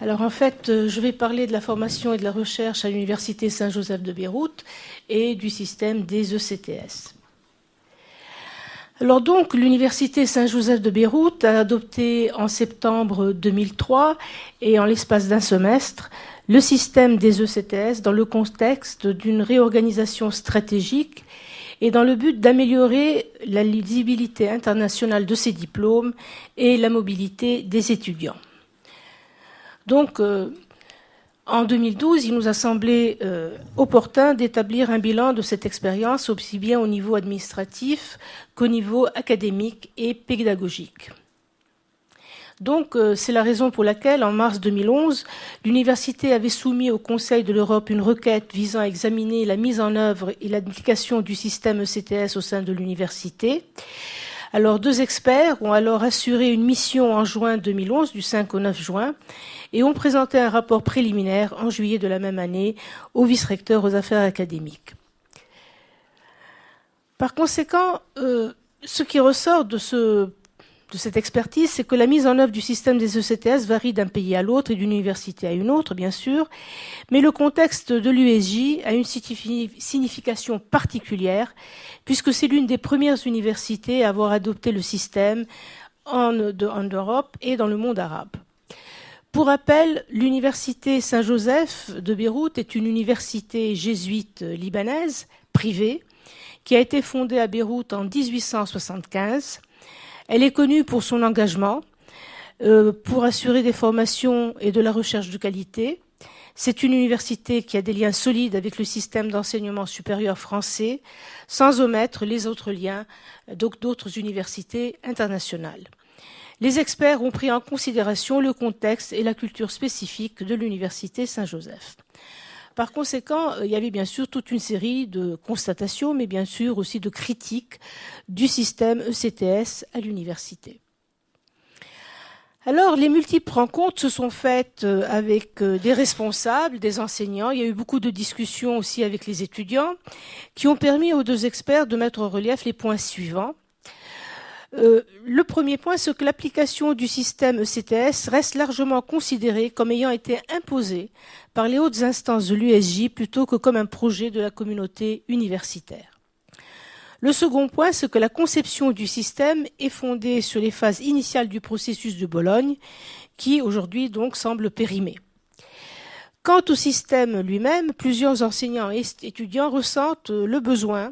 Alors en fait, je vais parler de la formation et de la recherche à l'Université Saint-Joseph de Beyrouth et du système des ECTS. Alors donc, l'Université Saint-Joseph de Beyrouth a adopté en septembre 2003 et en l'espace d'un semestre le système des ECTS dans le contexte d'une réorganisation stratégique et dans le but d'améliorer la lisibilité internationale de ces diplômes et la mobilité des étudiants. Donc, en 2012, il nous a semblé opportun d'établir un bilan de cette expérience, aussi bien au niveau administratif qu'au niveau académique et pédagogique. Donc, c'est la raison pour laquelle, en mars 2011, l'université avait soumis au Conseil de l'Europe une requête visant à examiner la mise en œuvre et l'application du système ECTS au sein de l'université. Alors, deux experts ont alors assuré une mission en juin 2011, du 5 au 9 juin, et ont présenté un rapport préliminaire en juillet de la même année au vice-recteur aux affaires académiques. Par conséquent, ce qui ressort de cette expertise, c'est que la mise en œuvre du système des ECTS varie d'un pays à l'autre et d'une université à une autre, bien sûr, mais le contexte de l'USJ a une signification particulière, puisque c'est l'une des premières universités à avoir adopté le système en Europe et dans le monde arabe. Pour rappel, l'université Saint-Joseph de Beyrouth est une université jésuite libanaise, privée, qui a été fondée à Beyrouth en 1875. Elle est connue pour son engagement, pour assurer des formations et de la recherche de qualité. C'est une université qui a des liens solides avec le système d'enseignement supérieur français, sans omettre les autres liens d'autres universités internationales. Les experts ont pris en considération le contexte et la culture spécifique de l'université Saint-Joseph. Par conséquent, il y avait bien sûr toute une série de constatations, mais bien sûr aussi de critiques du système ECTS à l'université. Alors, les multiples rencontres se sont faites avec des responsables, des enseignants. Il y a eu beaucoup de discussions aussi avec les étudiants qui ont permis aux deux experts de mettre en relief les points suivants. Le premier point, c'est que l'application du système ECTS reste largement considérée comme ayant été imposée par les hautes instances de l'USJ plutôt que comme un projet de la communauté universitaire. Le second point, c'est que la conception du système est fondée sur les phases initiales du processus de Bologne, qui aujourd'hui donc semble périmé. Quant au système lui-même, plusieurs enseignants et étudiants ressentent le besoin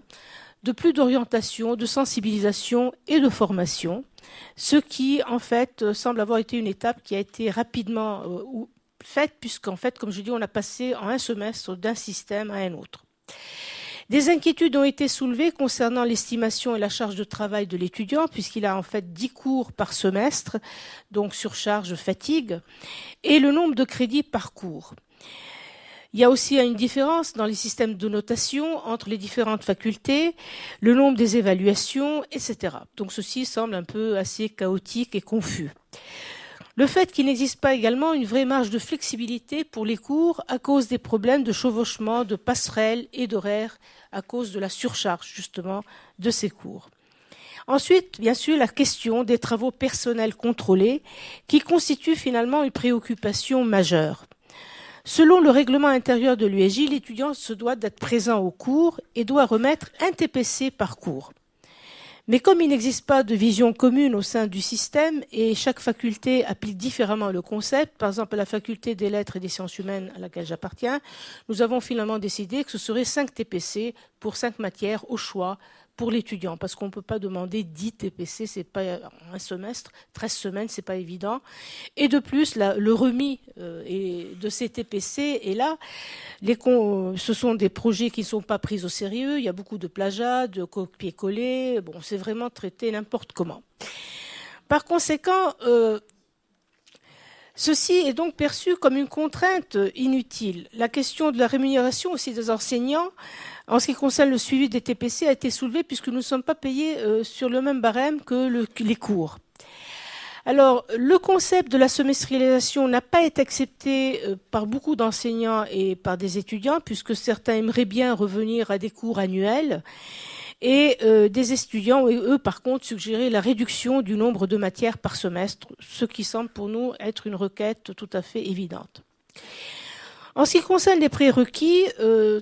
de plus d'orientation, de sensibilisation et de formation, ce qui, en fait, semble avoir été une étape qui a été rapidement faite, puisqu'en fait, comme je dis, on a passé en un semestre d'un système à un autre. Des inquiétudes ont été soulevées concernant l'estimation et la charge de travail de l'étudiant, puisqu'il a en fait 10 cours par semestre, donc surcharge, fatigue, et le nombre de crédits par cours. Il y a aussi une différence dans les systèmes de notation entre les différentes facultés, le nombre des évaluations, etc. Donc ceci semble un peu assez chaotique et confus. Le fait qu'il n'existe pas également une vraie marge de flexibilité pour les cours à cause des problèmes de chevauchement, de passerelles et d'horaires à cause de la surcharge justement de ces cours. Ensuite, bien sûr, la question des travaux personnels contrôlés qui constitue finalement une préoccupation majeure. Selon le règlement intérieur de l'USJ, l'étudiant se doit d'être présent au cours et doit remettre un TPC par cours. Mais comme il n'existe pas de vision commune au sein du système et chaque faculté applique différemment le concept, par exemple la faculté des lettres et des sciences humaines à laquelle j'appartiens, nous avons finalement décidé que ce serait 5 TPC pour 5 matières au choix pour l'étudiant, parce qu'on ne peut pas demander 10 TPC, c'est pas un semestre, 13 semaines, c'est pas évident. Et de plus, le remis de ces TPC est là. Ce sont des projets qui ne sont pas pris au sérieux, il y a beaucoup de plagiat, de copier-coller, bon, c'est vraiment traité n'importe comment. Par conséquent, ceci est donc perçu comme une contrainte inutile. La question de la rémunération aussi des enseignants, en ce qui concerne le suivi des TPC, a été soulevée puisque nous ne sommes pas payés sur le même barème que les cours. Alors, le concept de la semestrialisation n'a pas été accepté par beaucoup d'enseignants et par des étudiants, puisque certains aimeraient bien revenir à des cours annuels. Et des étudiants, eux, par contre, suggéraient la réduction du nombre de matières par semestre, ce qui semble pour nous être une requête tout à fait évidente. En ce qui concerne les prérequis,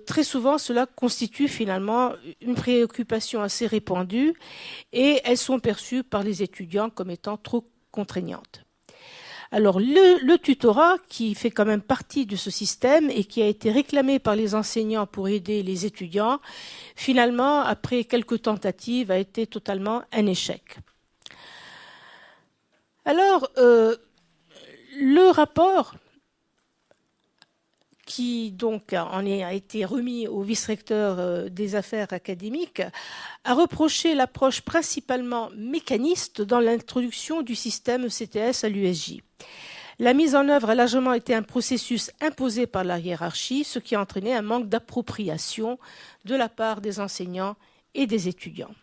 très souvent, cela constitue finalement une préoccupation assez répandue et elles sont perçues par les étudiants comme étant trop contraignantes. Alors, le tutorat, qui fait quand même partie de ce système et qui a été réclamé par les enseignants pour aider les étudiants, finalement, après quelques tentatives, a été totalement un échec. Alors, le rapport qui donc a été remis au vice-recteur des affaires académiques, a reproché l'approche principalement mécaniste dans l'introduction du système ECTS à l'USJ. La mise en œuvre a largement été un processus imposé par la hiérarchie, ce qui a entraîné un manque d'appropriation de la part des enseignants et des étudiants.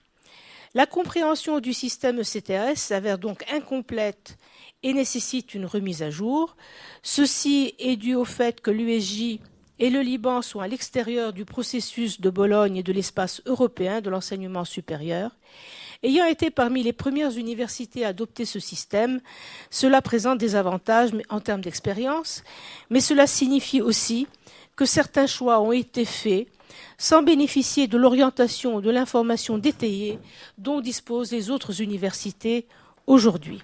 La compréhension du système ECTS s'avère donc incomplète et nécessite une remise à jour. Ceci est dû au fait que l'USJ et le Liban sont à l'extérieur du processus de Bologne et de l'espace européen de l'enseignement supérieur. Ayant été parmi les premières universités à adopter ce système, cela présente des avantages en termes d'expérience, mais cela signifie aussi que certains choix ont été faits sans bénéficier de l'orientation ou de l'information détaillée dont disposent les autres universités aujourd'hui.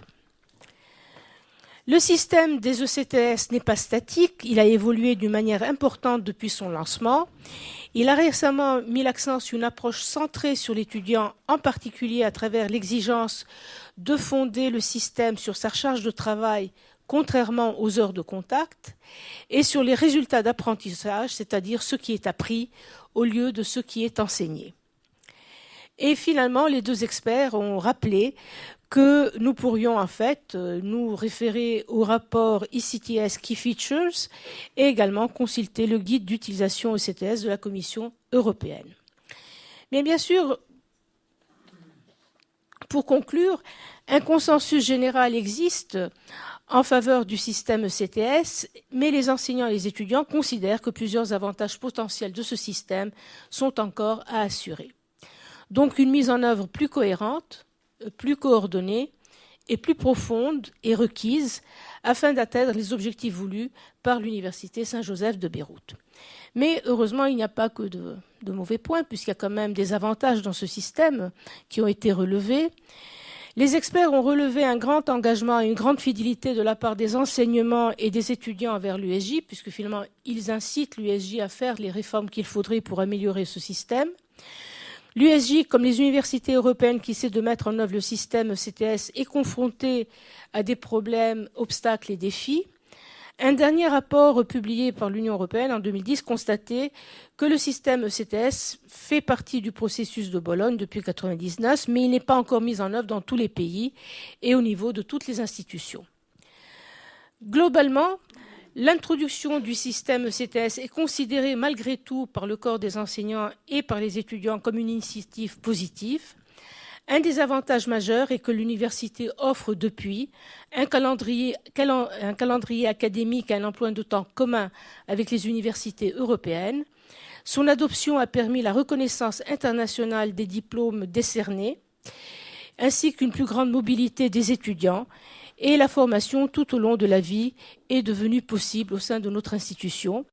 Le système des ECTS n'est pas statique, il a évolué d'une manière importante depuis son lancement. Il a récemment mis l'accent sur une approche centrée sur l'étudiant, en particulier à travers l'exigence de fonder le système sur sa charge de travail, contrairement aux heures de contact, et sur les résultats d'apprentissage, c'est-à-dire ce qui est appris au lieu de ce qui est enseigné. Et finalement, les deux experts ont rappelé que nous pourrions en fait nous référer au rapport ECTS Key Features et également consulter le guide d'utilisation ECTS de la Commission européenne. Mais bien sûr, pour conclure, un consensus général existe en faveur du système ECTS, mais les enseignants et les étudiants considèrent que plusieurs avantages potentiels de ce système sont encore à assurer. Donc une mise en œuvre plus cohérente, plus coordonnée et plus profonde est requise afin d'atteindre les objectifs voulus par l'Université Saint-Joseph de Beyrouth. Mais heureusement, il n'y a pas que de mauvais points, puisqu'il y a quand même des avantages dans ce système qui ont été relevés. Les experts ont relevé un grand engagement et une grande fidélité de la part des enseignements et des étudiants envers l'USJ, puisque finalement, ils incitent l'USJ à faire les réformes qu'il faudrait pour améliorer ce système. L'USJ, comme les universités européennes qui essaient de mettre en œuvre le système ECTS, est confrontée à des problèmes, obstacles et défis. Un dernier rapport publié par l'Union européenne en 2010 constatait que le système ECTS fait partie du processus de Bologne depuis 1999, mais il n'est pas encore mis en œuvre dans tous les pays et au niveau de toutes les institutions. Globalement, l'introduction du système ECTS est considérée malgré tout par le corps des enseignants et par les étudiants comme une initiative positive. Un des avantages majeurs est que l'université offre depuis un calendrier académique et un emploi de temps commun avec les universités européennes. Son adoption a permis la reconnaissance internationale des diplômes décernés, ainsi qu'une plus grande mobilité des étudiants, et la formation tout au long de la vie est devenue possible au sein de notre institution.